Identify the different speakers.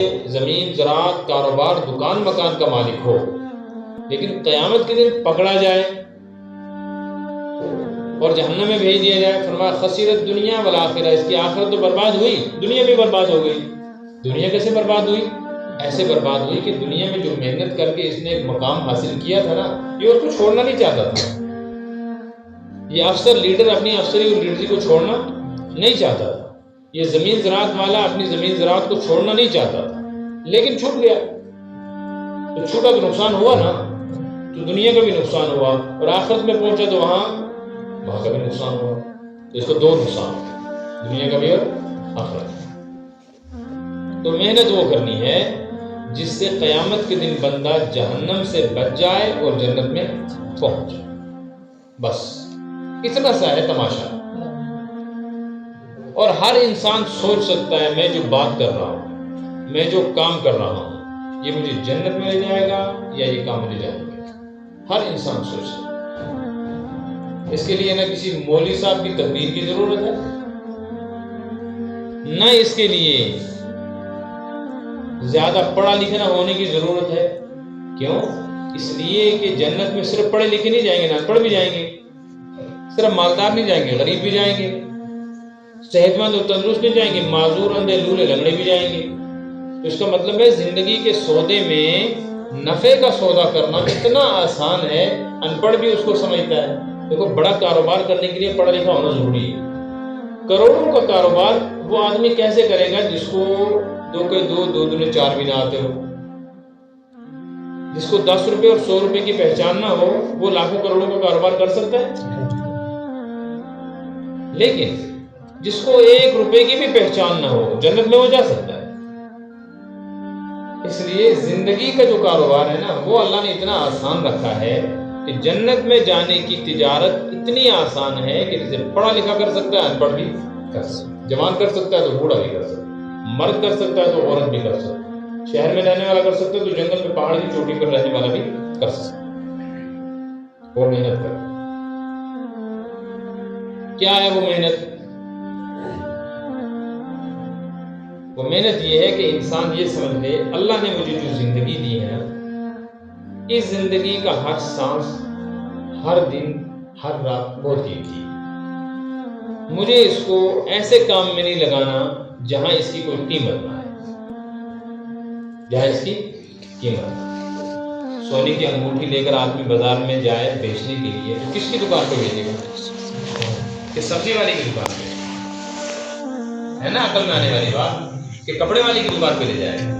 Speaker 1: زمین، زراعت، کاروبار، دکان مکان کا مالک ہو، لیکن قیامت کے دن پکڑا جائے اور جہنم میں بھیج دیا جائے، فرمایا خسرت دنیا والآخرہ، اس کی آخرت تو برباد ہوئی، دنیا بھی برباد ہو گئی۔ دنیا کیسے برباد ہوئی؟ ایسے برباد ہوئی کہ دنیا میں جو محنت کر کے اس نے ایک مقام حاصل کیا تھا نا، یہ اس کو چھوڑنا نہیں چاہتا تھا۔ یہ افسر لیڈر اپنی افسری اور لیڈری کو چھوڑنا نہیں چاہتا تھا۔ یہ زمین زراعت والا اپنی زمین زراعت کو چھوڑنا نہیں چاہتا تھا، لیکن چھوٹ گیا۔ تو چھوٹا تو نقصان ہوا نا، تو دنیا کا بھی نقصان ہوا، اور آخرت میں پہنچا تو وہاں کا بھی نقصان ہوا۔ تو اس کو دو نقصان ہوا، دنیا کا بھی اور آخرت۔ تو محنت وہ کرنی ہے جس سے قیامت کے دن بندہ جہنم سے بچ جائے اور جنت میں پہنچ جائے۔ بس اتنا سا ہے تماشا۔ اور ہر انسان سوچ سکتا ہے میں جو بات کر رہا ہوں، میں جو کام کر رہا ہوں، یہ مجھے جنت میں لے جائے گا یا یہ کام مجھے جائے گا۔ ہر انسان سوچ سکتا ہے۔ اس کے لیے نہ کسی مولوی صاحب کی تقریر کی ضرورت ہے، نہ اس کے لیے زیادہ پڑھا لکھنا ہونے کی ضرورت ہے۔ کیوں؟ اس لیے کہ جنت میں صرف پڑھے لکھے نہیں جائیں گے، نہ پڑھ بھی جائیں گے، صرف مالدار نہیں جائیں گے، غریب بھی جائیں گے، صحت مند اور تندرست نہیں جائیں گے، معذور، اندھے، لولے، لنگڑے بھی جائیں گے۔ تو اس کا مطلب ہے زندگی کے سودے میں نفع کا سودا کرنا اتنا آسان ہے، ان پڑھ بھی اس کو سمجھتا ہے۔ دیکھو بڑا کاروبار کرنے کے لیے پڑھا لکھا ہونا ضروری ہے۔ کروڑوں کا کاروبار وہ آدمی کیسے کرے گا جس کو دو کے دو، دو دنے چار بھی نہ آتے ہو، جس کو 10 روپے اور 100 روپے کی پہچان نہ ہو، وہ لاکھوں کروڑوں کا کاروبار کر سکتا ہے؟ لیکن جس کو 1 روپے کی بھی پہچان نہ ہو، جنت میں وہ جا سکتا ہے۔ اس لیے زندگی کا جو کاروبار ہے نا، وہ اللہ نے اتنا آسان رکھا ہے کہ جنت میں جانے کی تجارت اتنی آسان ہے کہ جسے پڑھا لکھا کر سکتا ہے، ان پڑھ بھی کر سکتا ہے، جوان کر سکتا ہے تو بوڑھا بھی کر سکتا ہے، مرد کر سکتا ہے تو عورت بھی کر سکتا ہے، شہر میں رہنے والا کر سکتا ہے تو جنگل میں پہاڑ کی چوٹی پر رہنے والا بھی کر سکتا ہے۔ وہ محنت کر، کیا ہے وہ محنت؟ وہ محنت یہ ہے کہ انسان یہ سمجھ لے اللہ نے مجھے جو زندگی دی ہے، اس زندگی کا ہر سانس، ہر دن، ہر رات بہت قیمتی ہے۔ مجھے اس کو ایسے کام میں نہیں لگانا جہاں اس کی کوئی قیمت نہ ہے، جہاں اس کی قیمت نہ ہے۔ سونے کی انگوٹھی لے کر آدمی بازار میں جائے بیچنے کے لیے، تو کس کی دکان پہ بیچے گا؟ کہ سبزی والی کی دکان پہ، ہے نا عقل میں آنے والی بات، کہ کپڑے والی کی دکان پہ لے جائے گا۔